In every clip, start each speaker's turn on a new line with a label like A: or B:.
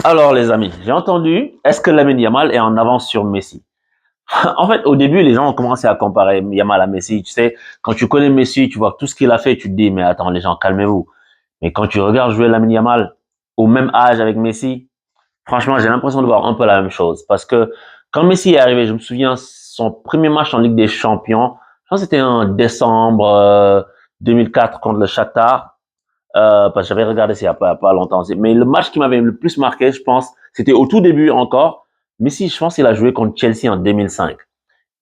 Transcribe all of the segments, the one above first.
A: Alors les amis, j'ai entendu, est-ce que Lamine Yamal est en avance sur Messi? En fait, au début, les gens ont commencé à comparer Yamal à Messi. Tu sais, quand tu connais Messi, tu vois tout ce qu'il a fait, tu te dis, mais attends, les gens, calmez-vous. Mais quand tu regardes jouer Lamine Yamal au même âge avec Messi, franchement, j'ai l'impression de voir un peu la même chose. Parce que quand Messi est arrivé, je me souviens, son premier match en Ligue des Champions, je pense que c'était en décembre 2004 contre le Shakhtar. Parce que j'avais regardé ça il y a pas longtemps. Mais le match qui m'avait le plus marqué, je pense, c'était au tout début encore. Messi, je pense qu'il a joué contre Chelsea en 2005.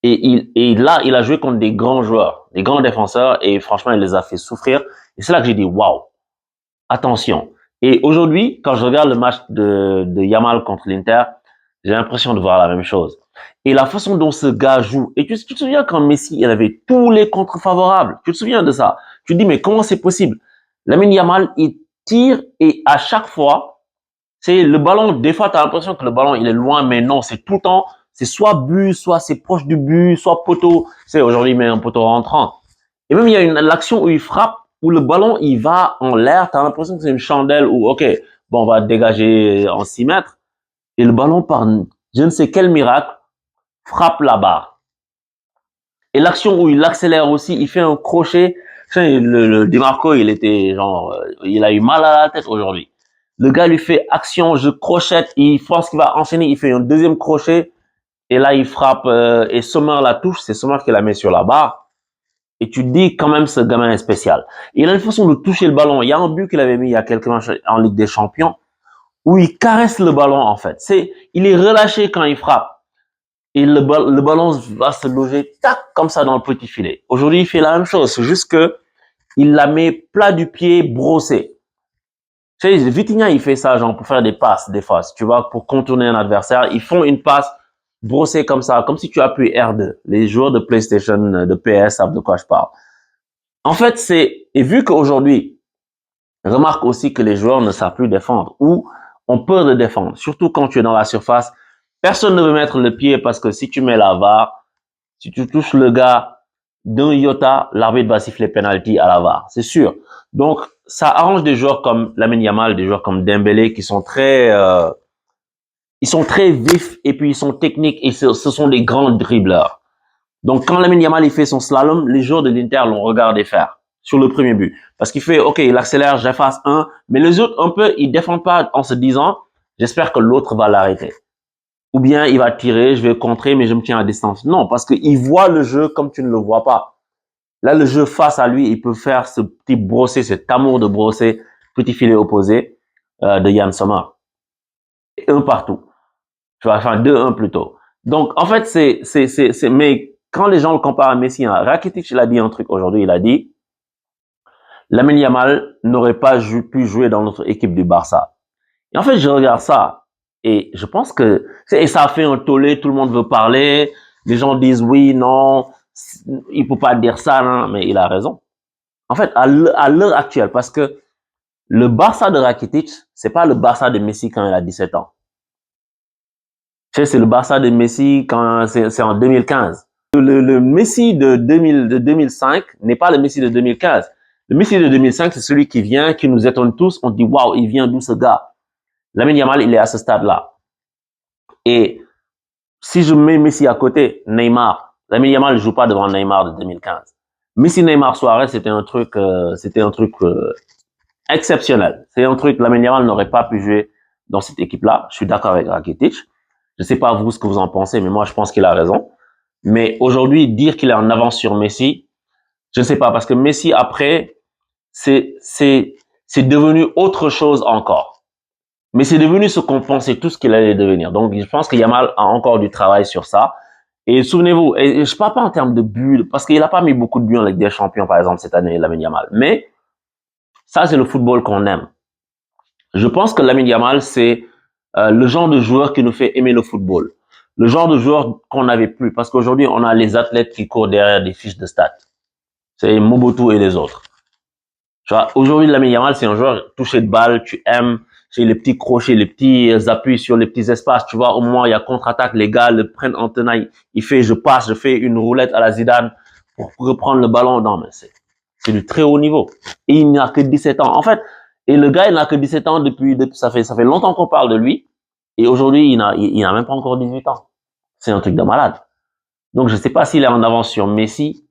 A: Et là, il a joué contre des grands joueurs, des grands défenseurs, et franchement, il les a fait souffrir. Et c'est là que j'ai dit, waouh, attention. Et aujourd'hui, quand je regarde le match de Yamal contre l'Inter, j'ai l'impression de voir la même chose. Et la façon dont ce gars joue, et tu te souviens quand Messi, il avait tous les contre favorables. Tu te souviens de ça? Tu te dis, mais comment c'est possible? Lamine Yamal, il tire et à chaque fois, c'est le ballon, des fois, tu as l'impression que le ballon, il est loin, mais non, c'est tout le temps, c'est soit but, soit c'est proche du but, soit poteau. C'est aujourd'hui, il met un poteau rentrant. Et même, il y a l'action où il frappe, où le ballon, il va en l'air, tu as l'impression que c'est une chandelle où, ok, bon, on va dégager en 6 mètres. Et le ballon, par je ne sais quel miracle, frappe la barre. Et l'action où il accélère aussi, il fait un crochet. Le Di Marco, il était genre, il a eu mal à la tête aujourd'hui. Le gars lui fait action, je crochette, il pense qu'il va enchaîner, il fait un deuxième crochet, et là il frappe, et Sommer la touche, c'est Sommer qui la met sur la barre. Et tu te dis quand même ce gamin est spécial. Et il a une façon de toucher le ballon. Il y a un but qu'il avait mis il y a quelques matchs en Ligue des Champions, où il caresse le ballon en fait. Il est relâché quand il frappe. Et le ballon va se loger tac comme ça dans le petit filet. Aujourd'hui, il fait la même chose, c'est juste que il la met plat du pied, brossé. Tu sais, Vitinha, il fait ça genre pour faire des passes des fois. Si tu vois, pour contourner un adversaire, ils font une passe brossée comme ça, comme si tu appuies R2. Les joueurs de PlayStation, de PS savent de quoi je parle. En fait, et vu qu'aujourd'hui, remarque aussi que les joueurs ne savent plus défendre ou ont peur de défendre, surtout quand tu es dans la surface. Personne ne veut mettre le pied parce que si tu mets la VAR, si tu touches le gars d'un iota, l'arbitre va siffler penalty à la VAR, c'est sûr. Donc, ça arrange des joueurs comme Lamine Yamal, des joueurs comme Dembélé qui sont ils sont très vifs et puis ils sont techniques et ce sont des grands dribbleurs. Donc, quand Lamine Yamal il fait son slalom, les joueurs de l'Inter l'ont regardé faire sur le premier but. Parce qu'il fait, ok, il accélère, j'efface un, mais les autres, un peu, ils défendent pas en se disant, j'espère que l'autre va l'arrêter. Ou bien il va tirer, je vais contrer, mais je me tiens à distance. Non, parce qu'il voit le jeu comme tu ne le vois pas. Là, le jeu face à lui, il peut faire ce petit brossé, cet amour de brosser, petit filet opposé de Yann Sommer. Un partout. Tu vois, enfin 2-1 plutôt. Donc, en fait, mais quand les gens le comparent à Messi, hein, Rakitic, il a dit un truc aujourd'hui, il a dit, Lamine Yamal n'aurait pas pu jouer dans notre équipe du Barça. Et en fait, je regarde ça et je pense que et ça a fait un tollé, tout le monde veut parler, les gens disent oui, non, il peut pas dire ça, non, mais il a raison. En fait, à l'heure actuelle, parce que le Barça de Rakitic, c'est pas le Barça de Messi quand il a 17 ans. Tu sais, c'est le Barça de Messi quand c'est en 2015. Le Messi de 2005 n'est pas le Messi de 2015. Le Messi de 2005, c'est celui qui vient, qui nous étonne tous. On dit, waouh, il vient d'où ce gars? Lamine Yamal, il est à ce stade-là. Et si je mets Messi à côté, Neymar, Lamine Yamal ne joue pas devant Neymar de 2015. Messi, Neymar, Suarez, c'était un truc exceptionnel. C'est un truc, Lamine Yamal n'aurait pas pu jouer dans cette équipe-là. Je suis d'accord avec Rakitic. Je sais pas vous ce que vous en pensez, mais moi je pense qu'il a raison. Mais aujourd'hui, dire qu'il est en avance sur Messi, je ne sais pas, parce que Messi après, c'est devenu autre chose encore. Mais c'est devenu ce qu'on pensait tous qu'il allait devenir. Donc je pense que Yamal a encore du travail sur ça. Et souvenez-vous, et je parle pas en termes de buts, parce qu'il a pas mis beaucoup de buts en Ligue des Champions, par exemple, cette année, Lamine Yamal. Mais ça, c'est le football qu'on aime. Je pense que Lamine Yamal, c'est le genre de joueur qui nous fait aimer le football. Le genre de joueur qu'on n'avait plus. Parce qu'aujourd'hui, on a les athlètes qui courent derrière des fiches de stats. C'est Mobutu et les autres. Tu vois, aujourd'hui, Lamine Yamal, c'est un joueur touché de balle, tu aimes, c'est les petits crochets, les petits appuis sur les petits espaces. Tu vois, au moins, il y a contre-attaque, les gars le prennent en tenaille. Il fait, je passe, je fais une roulette à la Zidane pour reprendre le ballon. Non, mais c'est du très haut niveau. Et il n'a que 17 ans. En fait, Et le gars, il n'a que 17 ans depuis ça fait longtemps qu'on parle de lui. Et aujourd'hui, il n'a même pas encore 18 ans. C'est un truc de malade. Donc, je sais pas s'il est en avance sur Messi,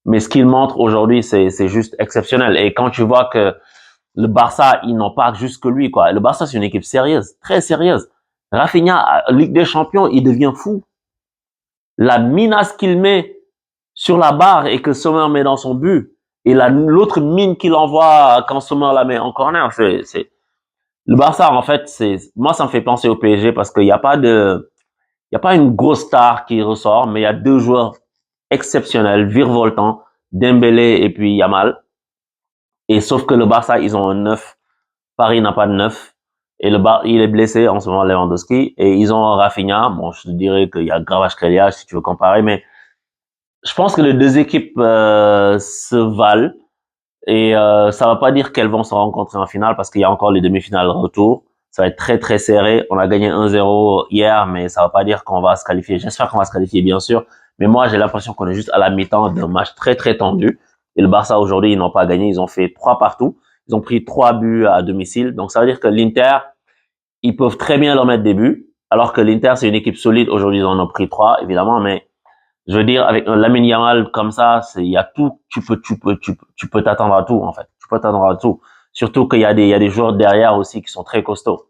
A: mais ce qu'il montre aujourd'hui, c'est juste exceptionnel. Et quand tu vois que le Barça, ils n'ont pas juste que lui, quoi. Le Barça, c'est une équipe sérieuse, très sérieuse. Rafinha, Ligue des Champions, il devient fou. La minace qu'il met sur la barre et que Sommer met dans son but, et l'autre mine qu'il envoie quand Sommer la met en corner, le Barça, en fait, moi, ça me fait penser au PSG parce qu'il n'y a pas il y a pas une grosse star qui ressort, mais il y a deux joueurs exceptionnels, virevoltants, Dembélé et puis Yamal. Et sauf que le Barça, ils ont un neuf. Paris n'a pas de neuf. Et il est blessé en ce moment, Lewandowski. Et ils ont Rafinha. Bon, je te dirais qu'il y a Gravas-Krelia si tu veux comparer, mais je pense que les deux équipes se valent. Et ça va pas dire qu'elles vont se rencontrer en finale parce qu'il y a encore les demi-finales retour. Ça va être très très serré. On a gagné 1-0 hier, mais ça va pas dire qu'on va se qualifier. J'espère qu'on va se qualifier, bien sûr. Mais moi, j'ai l'impression qu'on est juste à la mi-temps d'un match très très tendu. Et le Barça aujourd'hui, ils n'ont pas gagné. Ils ont fait 3 partout. Ils ont pris 3 buts à domicile. Donc ça veut dire que l'Inter, ils peuvent très bien leur mettre des buts. Alors que l'Inter, c'est une équipe solide. Aujourd'hui, ils en ont pris 3, évidemment, mais je veux dire, avec un Lamine Yamal comme ça, il y a tout, tu peux t'attendre à tout, en fait. Tu peux t'attendre à tout. Surtout qu'il il y a des joueurs derrière aussi qui sont très costauds.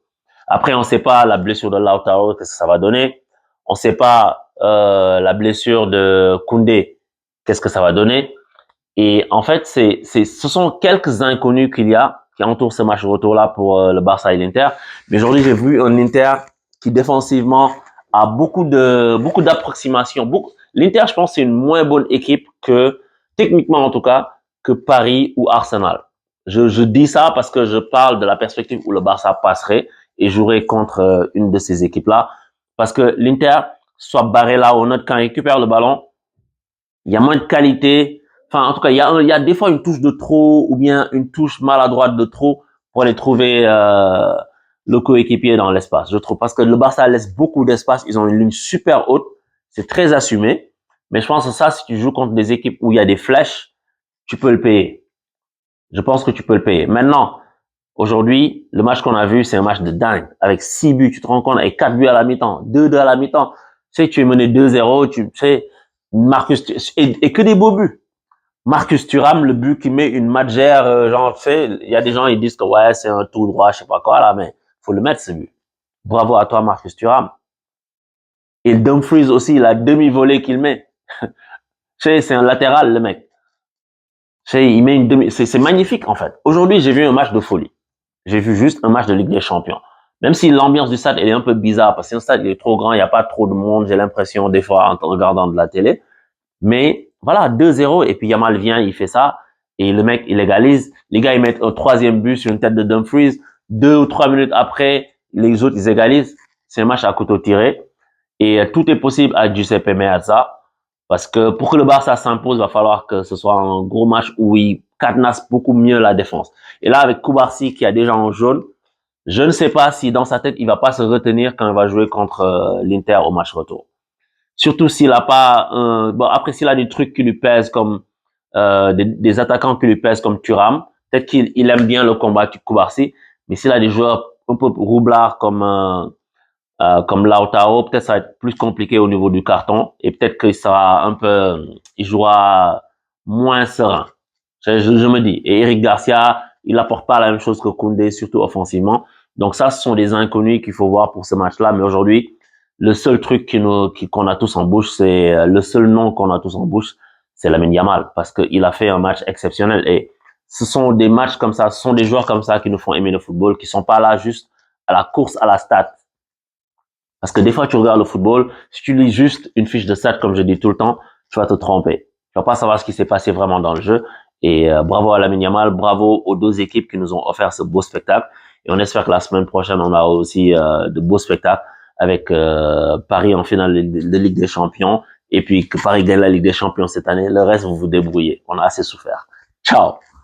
A: Après, on sait pas la blessure de Lautaro, qu'est-ce que ça va donner. On sait pas, la blessure de Koundé, qu'est-ce que ça va donner. Et en fait, ce sont quelques inconnus qu'il y a qui entourent ce match retour-là pour le Barça et l'Inter. Mais aujourd'hui, j'ai vu un Inter qui défensivement a beaucoup d'approximations. L'Inter, je pense, c'est une moins bonne équipe que, techniquement en tout cas, que Paris ou Arsenal. Je dis ça parce que je parle de la perspective où le Barça passerait et jouerait contre une de ces équipes-là. Parce que l'Inter, soit barré là ou notre quand il récupère le ballon, il y a moins de qualité. Enfin, en tout cas, il y a des fois une touche de trop ou bien une touche maladroite de trop pour aller trouver le coéquipier dans l'espace, je trouve. Parce que le Barça laisse beaucoup d'espace. Ils ont une ligne super haute. C'est très assumé. Mais je pense que ça, si tu joues contre des équipes où il y a des flèches, tu peux le payer. Je pense que tu peux le payer. Maintenant, aujourd'hui, le match qu'on a vu, c'est un match de dingue. Avec 6 buts, tu te rends compte, avec 4 buts à la mi-temps, 2-2 à la mi-temps. Tu sais, tu es mené 2-0, tu sais, et que des beaux buts. Marcus Thuram, le but qui met une matchère, genre, tu sais, il y a des gens, ils disent que ouais, c'est un tout droit, je sais pas quoi, là, mais faut le mettre, ce but. Bravo à toi, Marcus Thuram. Et Dumfries aussi, la demi-volée qu'il met. Tu sais, c'est un latéral, le mec. Tu sais, il met une demi, c'est magnifique, en fait. Aujourd'hui, j'ai vu un match de folie. J'ai vu juste un match de Ligue des Champions. Même si l'ambiance du stade, elle est un peu bizarre, parce que le stade, il est trop grand, il n'y a pas trop de monde, j'ai l'impression, des fois, en regardant de la télé. Mais voilà, 2-0, et puis Yamal vient, il fait ça, et le mec, il égalise. Les gars, ils mettent un troisième but sur une tête de Dumfries. 2 ou 3 minutes après, les autres, ils égalisent. C'est un match à couteau tiré. Et tout est possible à Giuseppe Meazza, parce que pour que le Barça s'impose, il va falloir que ce soit un gros match où il cadenasse beaucoup mieux la défense. Et là, avec Koubarsi qui a déjà en jaune, je ne sais pas si dans sa tête, il va pas se retenir quand il va jouer contre l'Inter au match retour. Surtout s'il a pas bon, après s'il a des trucs qui lui pèsent comme des attaquants qui lui pèsent comme Thuram, peut-être qu'il aime bien le combat Koubarsi, mais s'il a des joueurs un peu roublards comme Lautaro, peut-être ça va être plus compliqué au niveau du carton et peut-être qu'il sera un peu il jouera moins serein. Je me dis. Et Eric Garcia, il apporte pas la même chose que Koundé, surtout offensivement. Donc ça, ce sont des inconnus qu'il faut voir pour ce match-là. Mais aujourd'hui, le seul truc qu'on a tous en bouche, c'est le seul nom qu'on a tous en bouche, c'est Lamine Yamal, parce qu'il a fait un match exceptionnel. Et ce sont des matchs comme ça, ce sont des joueurs comme ça qui nous font aimer le football, qui sont pas là juste à la course à la stat. Parce que des fois, tu regardes le football, si tu lis juste une fiche de stats, comme je dis tout le temps, tu vas te tromper. Tu vas pas savoir ce qui s'est passé vraiment dans le jeu. Et bravo à Lamine Yamal, bravo aux deux équipes qui nous ont offert ce beau spectacle. Et on espère que la semaine prochaine, on aura aussi de beaux spectacles avec Paris en finale de Ligue des Champions. Et puis que Paris gagne la Ligue des Champions cette année. Le reste, vous vous débrouillez. On a assez souffert. Ciao!